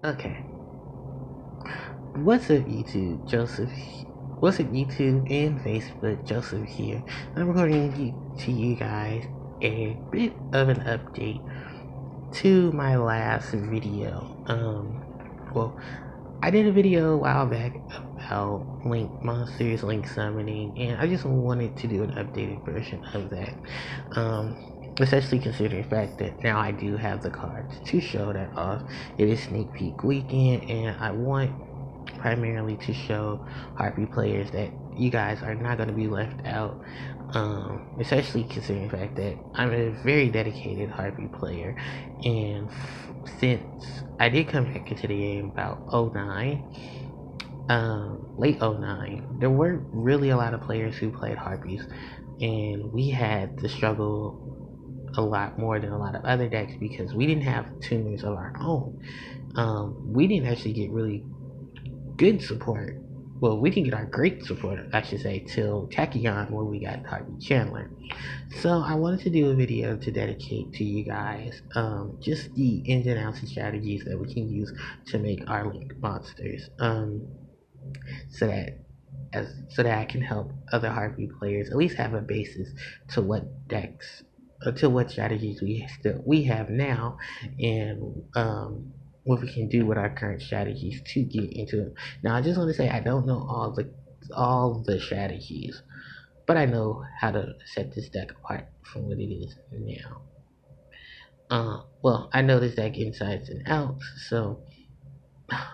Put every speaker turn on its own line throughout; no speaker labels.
Okay. What's up, YouTube? What's up, YouTube and Facebook? Joseph here. I'm recording to you guys a bit of an update to my last video. Well, I did a video a while back about Link monsters, Link summoning, and I just wanted to do an updated version of that. Especially considering the fact that now I do have the cards to show that off. It is sneak peek weekend, and I want primarily to show Harpie players that you guys are not going to be left out, especially considering the fact that I'm a very dedicated Harpie player, and since I did come back into the game about '09, late '09, there weren't really a lot of players who played Harpies, and we had to struggle a lot more than a lot of other decks because we didn't have tuners of our own. We didn't actually get really good support. Well, we didn't get our great support, I should say, till Tachyon, where we got Harpie Chandler. So I wanted to do a video to dedicate to you guys, just the ins and outs and strategies that we can use to make our Link monsters, so that I can help other Harpie players at least have a basis to what decks, to what strategies we have now, and what we can do with our current strategies to get into it. Now, I just want to say I don't know all the strategies, but I know how to set this deck apart from what it is now. Well, I know this deck insides and outs, so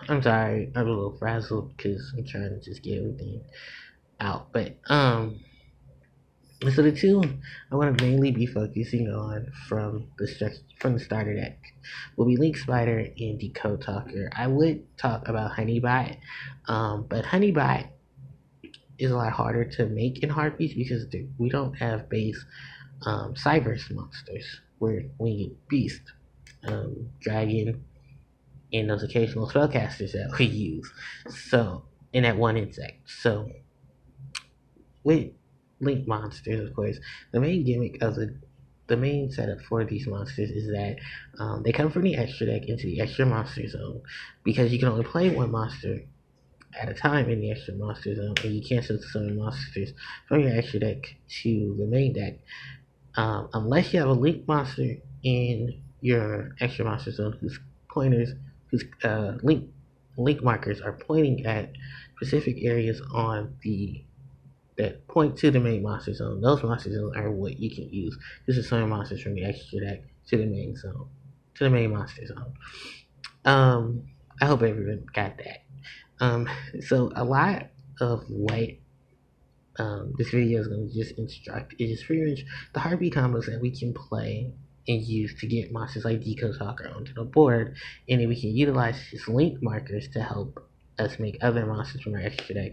I'm sorry, I'm a little frazzled because I'm trying to just get everything out. But so the two I want to mainly be focusing on from the starter deck will be Link Spider and Decode Talker. I would talk about Honeybot, but Honeybot is a lot harder to make in Harpies because we don't have base cyverse monsters where we get Beast, Dragon, and those occasional spellcasters that we use. So, in that one insect. So, with Link monsters, of course, the main gimmick of the main setup for these monsters is that they come from the extra deck into the extra monster zone because you can only play one monster at a time in the extra monster zone, and you can't summon monsters from your extra deck to the main deck unless you have a Link monster in your extra monster zone whose link markers are pointing at specific areas on the that point to the main monster zone. Those monster zones are what you can use to summon monsters from the extra deck to the main zone, to the main monster zone. I hope everyone got that. So a lot of what this video is going to just instruct is pretty much the Harpie combos that we can play and use to get monsters like Decode Talker onto the board, and then we can utilize his link markers to help us make other monsters from our extra deck.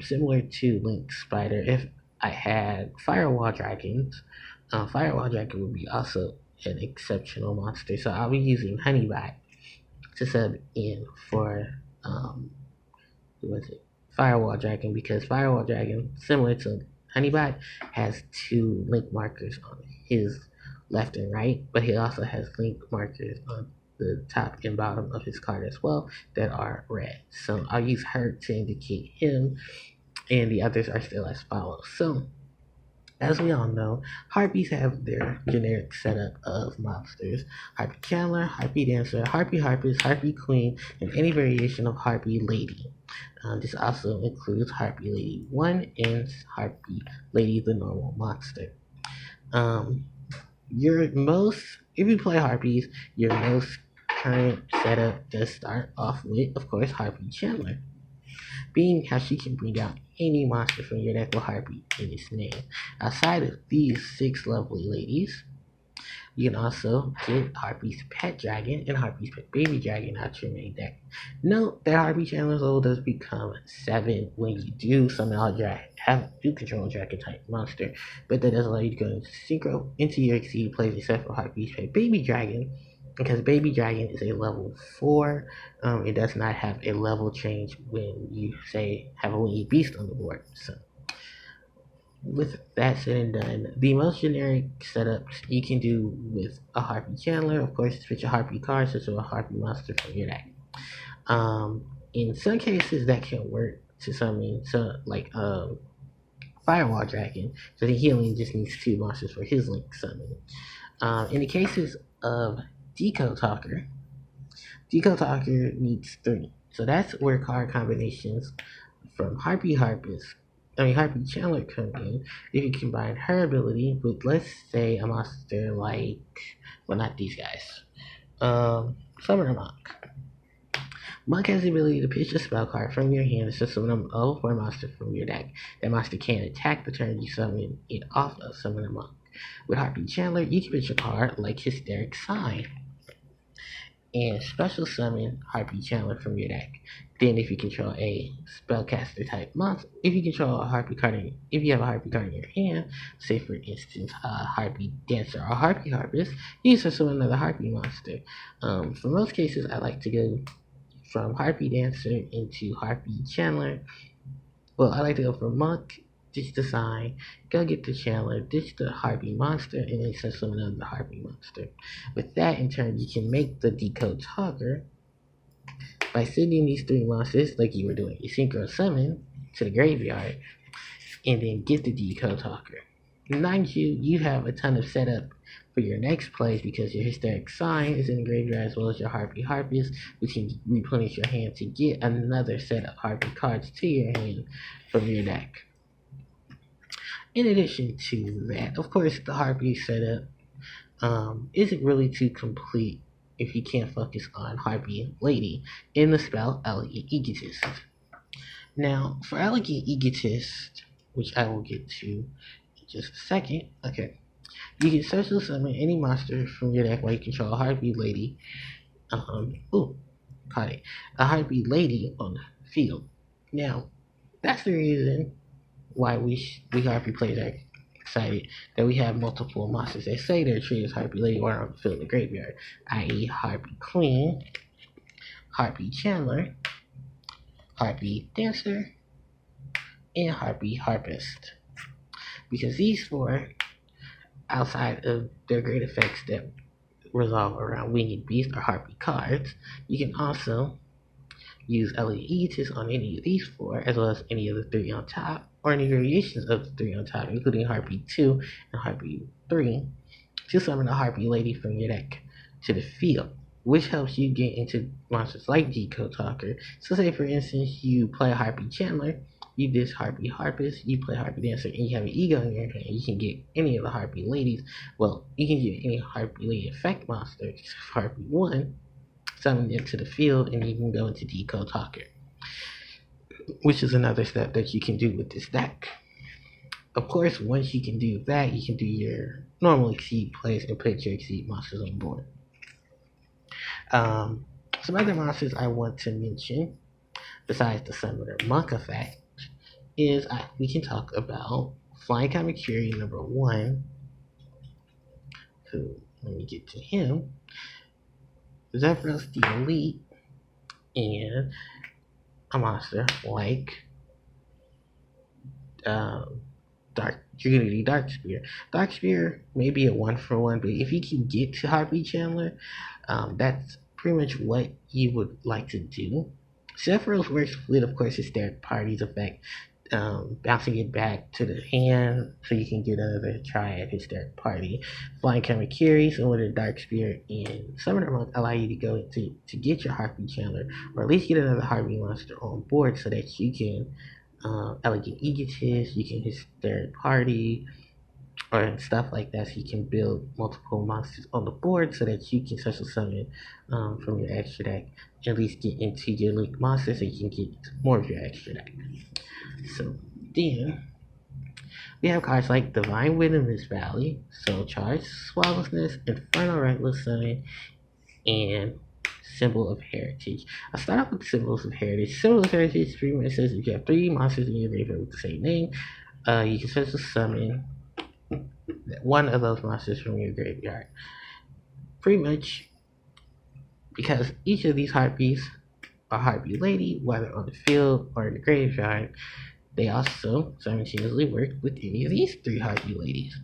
Similar to Link Spider, if I had Firewall Dragons, Firewall Dragon would be also an exceptional monster. So I'll be using Honeybot to sub in for who was it? Firewall Dragon, because Firewall Dragon, similar to Honeybot, has two link markers on his left and right, but he also has link markers on the top and bottom of his card as well that are red. So I'll use her to indicate him, and the others are still as follows. So as we all know, Harpies have their generic setup of monsters: Harpie Chandler, Harpie Dancer, Harpie Harpist, Harpie Queen, and any variation of Harpie Lady. This also includes Harpie Lady 1 and Harpie Lady the normal monster. If you play Harpies, your most current setup does start off with, of course, Harpie Chandler, being how she can bring out any monster from your deck with Harpie in its name. Outside of these 6 lovely ladies, you can also get Harpie's Pet Dragon and Harpie's Pet Baby Dragon out your main deck. Note that Harpie Chandler's level does become 7 when you do summon do control a dragon type monster, but that does allow you to go into Synchro into your exceed plays except for Harpie's Pet Baby Dragon, because Baby Dragon is a level 4. It does not have a level change when you say have a winged beast on the board. So with that said and done, the most generic setups you can do with a Harpie Chandler, of course, switch a Harpie card, switch a Harpie monster from your deck. In some cases, that can work to summon, so like Firewall Dragon, so then he only just needs 2 monsters for his Link summon. In the cases of Decode Talker, Decode Talker needs 3. So that's where card combinations from Harpie Chandler come in. If you combine her ability with, let's say, a monster like, well, not these guys, Summoner Monk. Monk has the ability to pitch a spell card from your hand to summon a level 4 monster from your deck. That monster can't attack the turn you summon it off of Summoner Monk. With Harpie Chandler, you can pitch a card like Hysteric Sign and special summon Harpie Chandler from your deck. Then, if you control a spellcaster type monster, if you have a Harpie card in your hand, say for instance Harpie Dancer or Harpie Harpist, you can summon another Harpie monster. For most cases, I like to go from Harpie Dancer into Harpie Chandler. Well, I like to go from Monk, ditch the sign, go get the Chandler, ditch the Harpie monster, and then set summon another Harpie monster. With that, in turn, you can make the Decode Talker by sending these 3 monsters, like you were doing, you synchro summon to the graveyard, and then get the Decode Talker. Mind you, you have a ton of setup for your next plays because your Hysteric Sign is in the graveyard as well as your Harpie Harpist, which can replenish your hand to get another set of Harpie cards to your hand from your deck. In addition to that, of course, the Harpie setup isn't really too complete if you can't focus on Harpie Lady in the spell Elegant Egotist. Now, for Elegant Egotist, which I will get to in just a second, okay, you can special summon any monster from your deck while you control a Harpie Lady. Caught it. A Harpie Lady on the field. Now, that's the reason why we Harpie players are excited that we have multiple monsters that say they're treated as Harpie Lady or on the field in the graveyard, i.e. Harpie Queen, Harpie Chandler, Harpie Dancer, and Harpie Harpist. Because these 4, outside of their great effects that revolve around Winged Beast or Harpie cards, you can also use Elegant Egotist on any of these 4, as well as any of the 3 on top, or any variations of the 3 on top, including Harpie 2 and Harpie 3, to summon a Harpie Lady from your deck to the field, which helps you get into monsters like Decode Talker. So say for instance you play Harpie Chandler, you dish Harpie Harpist, you play Harpie Dancer, and you have an Ego in your hand, you can get any of the Harpie Ladies. Well, you can get any Harpie Lady effect monster except for Harpie 1, summon them to the field, and you can go into Decode Talker, which is another step that you can do with this deck. Of course, once you can do that, you can do your normal Exceed plays and put your Exceed monsters on board. Some other monsters I want to mention, besides the Summoner Monk effect, is we can talk about Flying Kamakiri number 1, who, let me get to him, Zephyros the Elite, and a monster like Dark Spear. Dark Spear may be a 1-for-1, but if you can get to Harpie Chandler, that's pretty much what you would like to do. Sephiroth works with, of course, Hysteric Party's effect, bouncing it back to the hand so you can get another Triad Hysteric Party. Flying Kamakiri, similar to Dark Spear and Summoner Monk, allow you to go to get your Harpie Chandler, or at least get another Harpie monster on board so that you can Elegant Egotist, you can Hysteric Party, or stuff like that, so you can build multiple monsters on the board so that you can special summon from your extra deck, at least get into your Link monster so you can get more of your extra deck. So then we have cards like Divine Wilderness Valley, Soul Charge, Swallowness, Infernal Reckless Summon, and Symbol of Heritage. I'll start off with Symbols of Heritage. Symbol of Heritage pretty much says if you have 3 monsters in your graveyard with the same name, you can special summon one of those monsters from your graveyard. Pretty much because each of these Harpies are Harpie Lady, whether on the field or in the graveyard. They also simultaneously work with any of these 3 Harpie Ladies.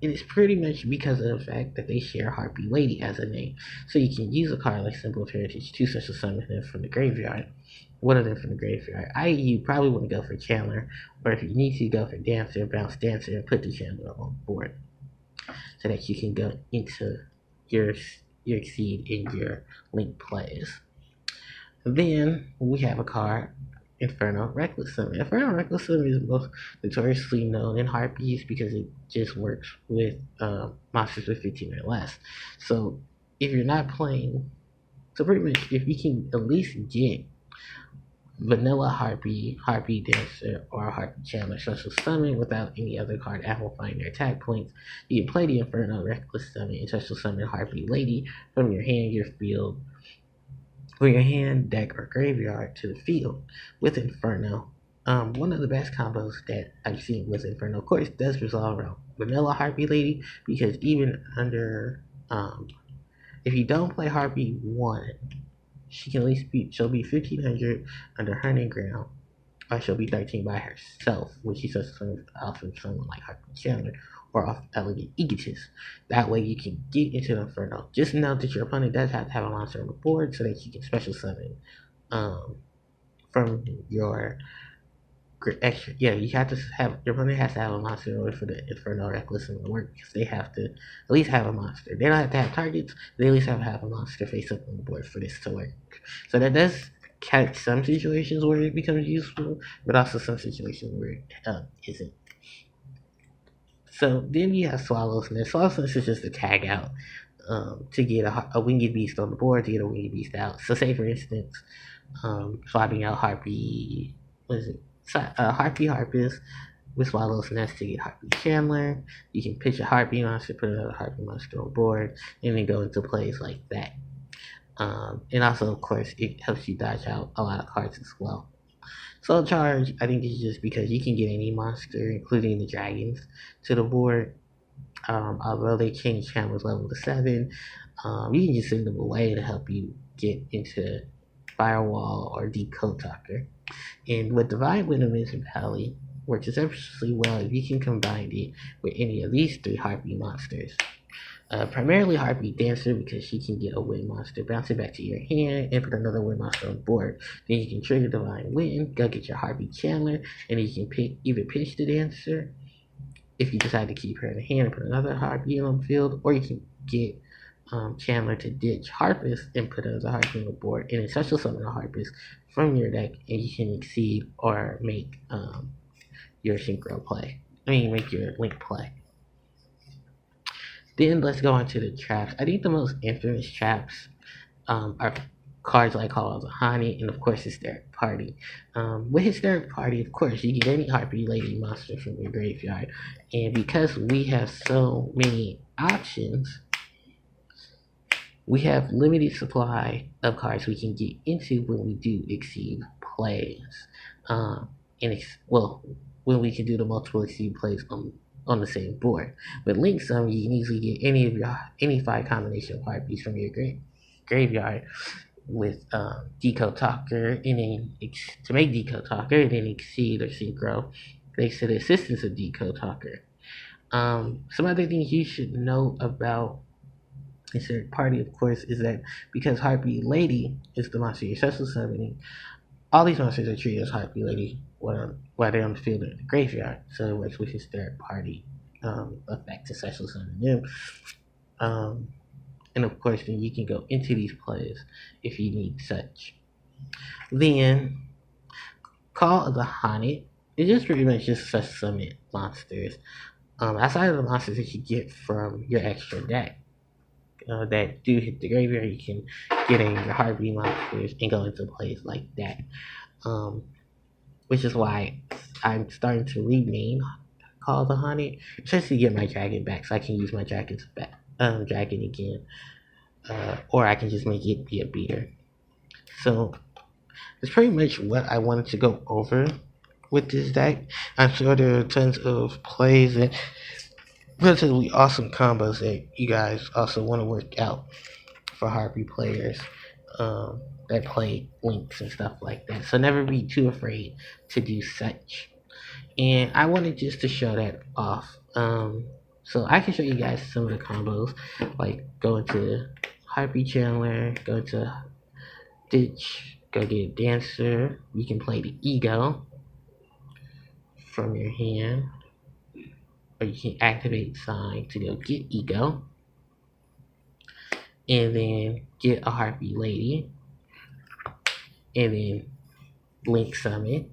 it is pretty much because of the fact that they share Harpie Lady as a name. So you can use a card like Symbol of Heritage to special summon them from the graveyard. One of them from the graveyard. I.e., you probably want to go for Chandler, or if you need to, go for Dancer, bounce Dancer, and put the Chandler on board so that you can go into your seed in your Link plays. Then we have a card, Inferno Reckless Summon. Inferno Reckless Summon is most notoriously known in Harpies because it just works with monsters with 15 or less. So if you're not playing, so pretty much if you can at least get Vanilla Harpie, Harpie Dancer, or Harpie Chandler special summon without any other card amplifying their attack points, you can play the Inferno Reckless Summon and special summon Harpie Lady from your hand, your field, or your hand, deck, or graveyard to the field with Inferno. One of the best combos that I've seen with Inferno, of course, does resolve around Vanilla Harpie Lady, because even under, if you don't play Harpie 1, she can at least she'll be 1500 under her name ground, or she'll be 13 by herself when she starts off from someone like Harpie Chandler or off Elegant Egotist. That way you can get into the Inferno. Just know that your opponent does have to have a monster on the board so that you can special summon from your extra. Yeah, you have to have, your opponent has to have a monster in order for the Inferno Reckless to work, because they have to at least have a monster. They don't have to have targets, they at least have to have a monster face up on the board for this to work. So that does catch some situations where it becomes useful, but also some situations where it isn't. So then you have Swallow's Nest. Swallow's Nest is just a tag out to get a winged beast on the board, to get a winged beast out. So say for instance, swapping out Harpie, Harpie Harpies with Swallow's Nest to get Harpie Chandler. You can pitch a Harpie monster, put another Harpie monster on board, and then go into plays like that. And also, of course, it helps you dodge out a lot of cards as well. Soul Charge, I think, is just because you can get any monster, including the dragons, to the board. Although they changed Chandler's level to 7, you can just send them away to help you get into Firewall or Decode Talker. And with Divine Venom and Valley, works especially well if you can combine it with any of these 3 Harpie monsters. Primarily Harpie Dancer, because she can get a wind monster, bounce it back to your hand, and put another wind monster on board. Then you can trigger Divine Wind, go get your Harpie Chandler, and then you can either pitch the Dancer, if you decide to keep her in the hand and put another Harpie on the field, or you can get Chandler to ditch Harpist and put another Harpie on the board, and then special summon a Harpist from your deck, and you can exceed or make your synchro play. Make your Link play. Then let's go on to the traps. I think the most infamous traps are cards like Call of the Honey, and of course Hysteric Party. With Hysteric Party, of course, you get any Harpie Lady monster from your graveyard, and because we have so many options, we have limited supply of cards we can get into when we do exceed plays. When we can do the multiple exceed plays on the same board. With Link Summon, you can easily get any 5 combination of Harpies from your graveyard with Decode Talker, and then to make Decode Talker, and then exceed or synchro thanks to the assistance of Decode Talker. Some other things you should know about Hysteric Party, of course, is that because Harpie Lady is the monster you're special summoning, all these monsters are treated as Harpie Lady while they're on the field in the graveyard. So it works with Hysteric Party effect to special summon them. And of course, then you can go into these plays if you need such. Then, Call of the Haunted is just pretty much just special summon monsters. Outside of the monsters that you get from your extra deck that do hit the graveyard, you can get in your Harpie monsters and go into plays like that. Which is why I'm starting to rename Call of the Haunted, just to get my dragon back, so I can use my dragon again. Or I can just make it be a beater. So that's pretty much what I wanted to go over with this deck. I'm sure there are tons of plays and relatively awesome combos that you guys also want to work out for Harpie players that play Links and stuff like that. So never be too afraid to do such. And I wanted just to show that off. So I can show you guys some of the combos, like go into Harpie Chandler, go to Ditch, go get Dancer. You can play the Ego from your hand, or you can activate Sign to go get Ego, and then get a Harpie Lady, and then Link Summon,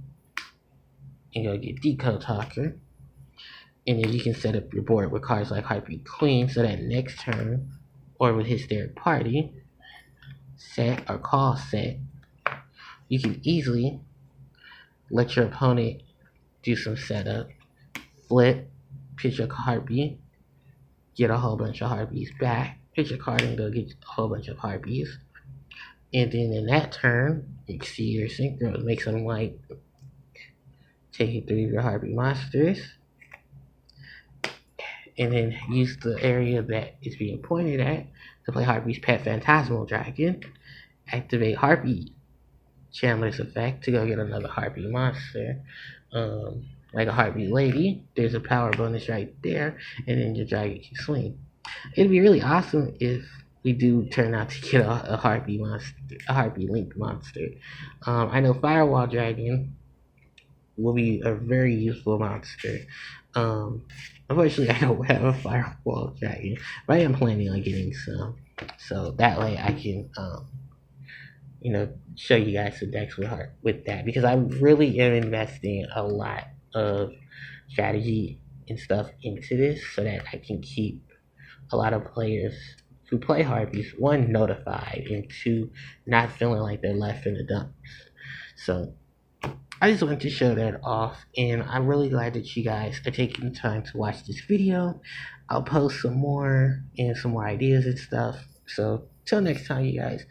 and go get Decode Talker. And then you can set up your board with cards like Harpie Queen, so that next turn, or with his third party, set or call set, you can easily let your opponent do some setup, flip, pitch a Harpie, get a whole bunch of Harpies back, pitch a card and go get a whole bunch of Harpies. And then in that turn, you can see your synchro, make some white, take it through your Harpie monsters, and then use the area that is being pointed at to play Harpie's Pet Phantasmal Dragon, activate Harpie Chandler's effect to go get another Harpie monster, like a Harpie Lady. There's a power bonus right there, and then your dragon can swing. It'd be really awesome if we do turn out to get a Harpie monster, a Harpie Link monster. I know Firewall Dragon will be a very useful monster. Unfortunately, I don't have a Firewall Dragon, but I am planning on getting some, so that way I can, show you guys some decks with that, because I really am investing a lot of strategy and stuff into this so that I can keep a lot of players who play Harpies, one, notified, and two, not feeling like they're left in the dumps. So I just wanted to show that off, and I'm really glad that you guys are taking the time to watch this video. I'll post some more and some more ideas and stuff. So till next time, you guys,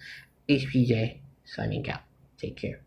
HPJ signing out. Take care.